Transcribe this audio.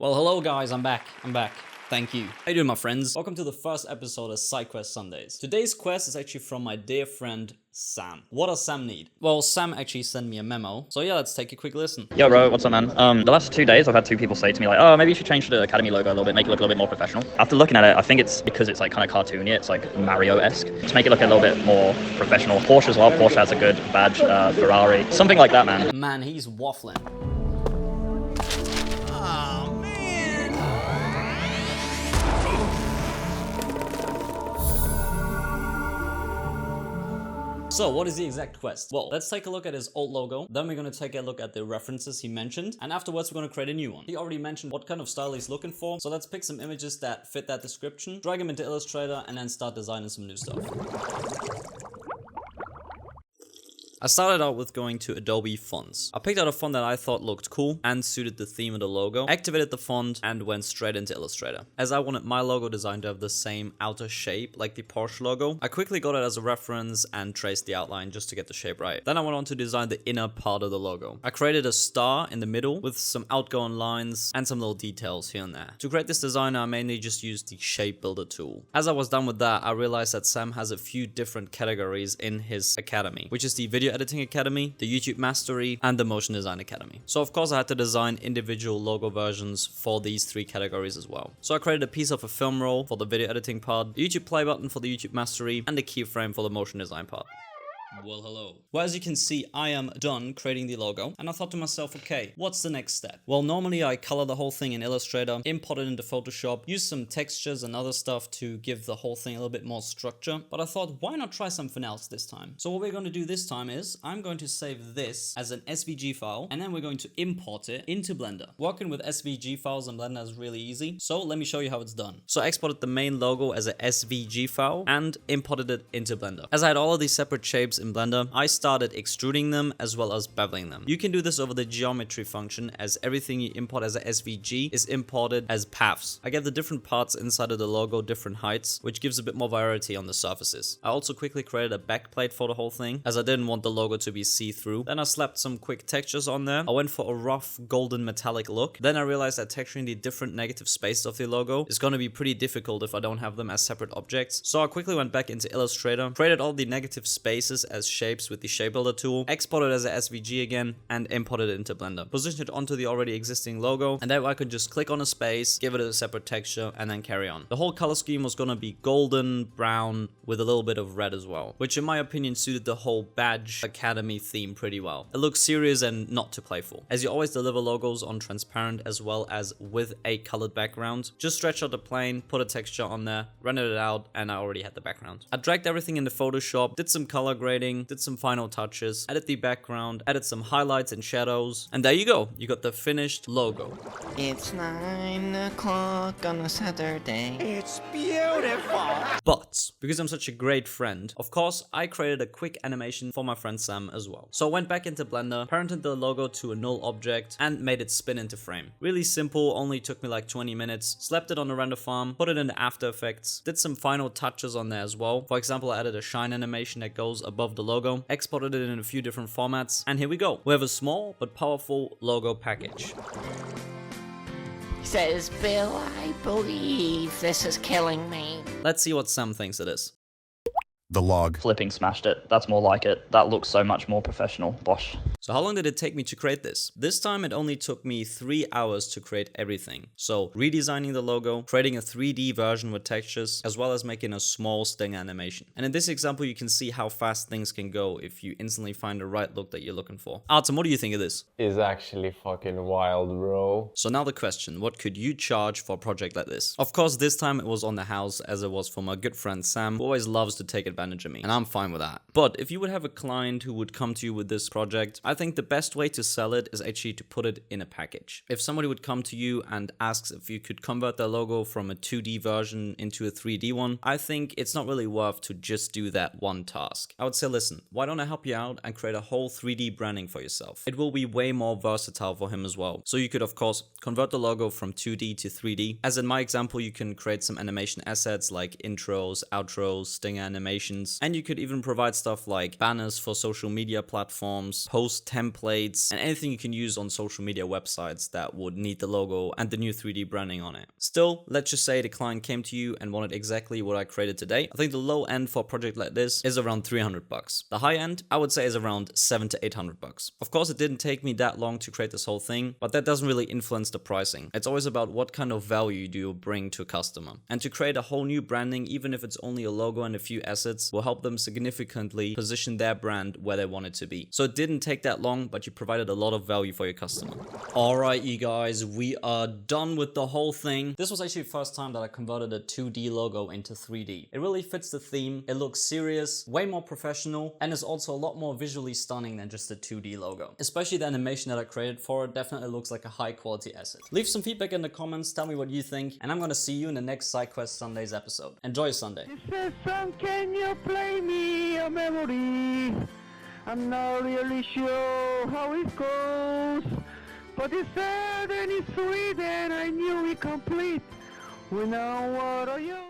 Well, hello guys, I'm back. Thank you. How you doing, my friends? Welcome to the first episode of SideQuest Sundays. Today's quest is actually from my dear friend Sam. What does Sam need? Well, Sam actually sent me a memo. So yeah, let's take a quick listen. Yo bro, what's up man? The last 2 days I've had 2 people say to me like, oh, maybe you should change the Academy logo a little bit, make it look a little bit more professional. After looking at it, I think it's because it's like kind of cartoony, it's like Mario-esque. Just make it look a little bit more professional. Porsche as well, Porsche has a good badge, Ferrari, something like that, man. Man, he's waffling. So what is the exact quest? Well, let's take a look at his old logo. Then we're going to take a look at the references he mentioned. And afterwards, we're going to create a new one. He already mentioned what kind of style he's looking for. So let's pick some images that fit that description, drag them into Illustrator, and then start designing some new stuff. I started out with going to Adobe Fonts. I picked out a font that I thought looked cool and suited the theme of the logo, activated the font, and went straight into Illustrator. As I wanted my logo design to have the same outer shape like the Porsche logo, I quickly got it as a reference and traced the outline just to get the shape right. Then I went on to design the inner part of the logo. I created a star in the middle with some outgoing lines and some little details here and there. To create this design, I mainly just used the Shape Builder tool. As I was done with that, I realized that Sam has a few different categories in his academy, which is the Video Editing Academy, the YouTube Mastery, and the Motion Design Academy. So of course I had to design individual logo versions for these 3 categories as well. So I created a piece of a film roll for the video editing part, the YouTube play button for the YouTube Mastery, and the keyframe for the motion design part. Well, hello. Well, as you can see, I am done creating the logo, and I thought to myself, okay, what's the next step? Well, normally I color the whole thing in Illustrator, import it into Photoshop, use some textures and other stuff to give the whole thing a little bit more structure, but I thought, why not try something else this time? So what we're going to do this time is, I'm going to save this as an SVG file, and then we're going to import it into Blender. Working with SVG files in Blender is really easy, so let me show you how it's done. So I exported the main logo as a SVG file, and imported it into Blender. As I had all of these separate shapes in Blender, I started extruding them as well as beveling them. You can do this over the geometry function, as everything you import as a SVG is imported as paths. I gave the different parts inside of the logo different heights, which gives a bit more variety on the surfaces. I also quickly created a backplate for the whole thing, as I didn't want the logo to be see-through. Then I slapped some quick textures on there. I went for a rough golden metallic look. Then I realized that texturing the different negative spaces of the logo is going to be pretty difficult if I don't have them as separate objects. So I quickly went back into Illustrator, created all the negative spaces as shapes with the Shape Builder tool, exported it as a SVG again, and imported it into Blender. Positioned it onto the already existing logo, and then I could just click on a space, give it a separate texture, and then carry on. The whole color scheme was gonna be golden, brown, with a little bit of red as well, which in my opinion suited the whole Badge Academy theme pretty well. It looks serious and not too playful. As you always deliver logos on transparent as well as with a colored background, just stretch out the plane, put a texture on there, rendered it out, and I already had the background. I dragged everything into Photoshop, did some color grading, did some final touches, added the background, added some highlights and shadows, and there you go. You got the finished logo. It's 9 o'clock on a Saturday. It's beautiful! But because I'm such a great friend, of course, I created a quick animation for my friend Sam as well. So I went back into Blender, parented the logo to a null object, and made it spin into frame. Really simple, only took me like 20 minutes, slapped it on the render farm, put it into After Effects, did some final touches on there as well. For example, I added a shine animation that goes above the logo, exported it in a few different formats, and here we go. We have a small but powerful logo package. Says Bill, I believe this is killing me. Let's see what Sam thinks it is. The log. Flipping smashed it. That's more like it. That looks so much more professional. Bosh. So how long did it take me to create this? This time it only took me 3 hours to create everything. So redesigning the logo, creating a 3D version with textures, as well as making a small sting animation. And in this example, you can see how fast things can go if you instantly find the right look that you're looking for. Artem, what do you think of this? Is actually fucking wild, bro. So now the question, what could you charge for a project like this? Of course, this time it was on the house, as it was for my good friend Sam, who always loves to take advantage of me, and I'm fine with that. But if you would have a client who would come to you with this project, I think the best way to sell it is actually to put it in a package. If somebody would come to you and asks if you could convert their logo from a 2D version into a 3D one, I think it's not really worth to just do that one task. I would say, listen, why don't I help you out and create a whole 3D branding for yourself? It will be way more versatile for him as well. So you could, of course, convert the logo from 2D to 3D. As in my example, you can create some animation assets like intros, outros, stinger animation, animations, and you could even provide stuff like banners for social media platforms, post templates, and anything you can use on social media websites that would need the logo and the new 3D branding on it. Still, let's just say the client came to you and wanted exactly what I created today. I think the low end for a project like this is around 300 bucks. The high end, I would say, is around 700 to 800 bucks. Of course, it didn't take me that long to create this whole thing, but that doesn't really influence the pricing. It's always about what kind of value do you bring to a customer. And to create a whole new branding, even if it's only a logo and a few assets, will help them significantly position their brand where they want it to be. So it didn't take that long, but you provided a lot of value for your customer. Alright, you guys, we are done with the whole thing. This was actually the first time that I converted a 2D logo into 3D. It really fits the theme. It looks serious, way more professional, and is also a lot more visually stunning than just a 2D logo. Especially the animation that I created for it definitely looks like a high quality asset. Leave some feedback in the comments, tell me what you think, and I'm gonna see you in the next SideQuest Sundays episode. Enjoy your Sunday. He says, son, can you play me a melody? I'm not really sure how it goes, but it's sad and it's sweet and I knew it complete. We know what are you?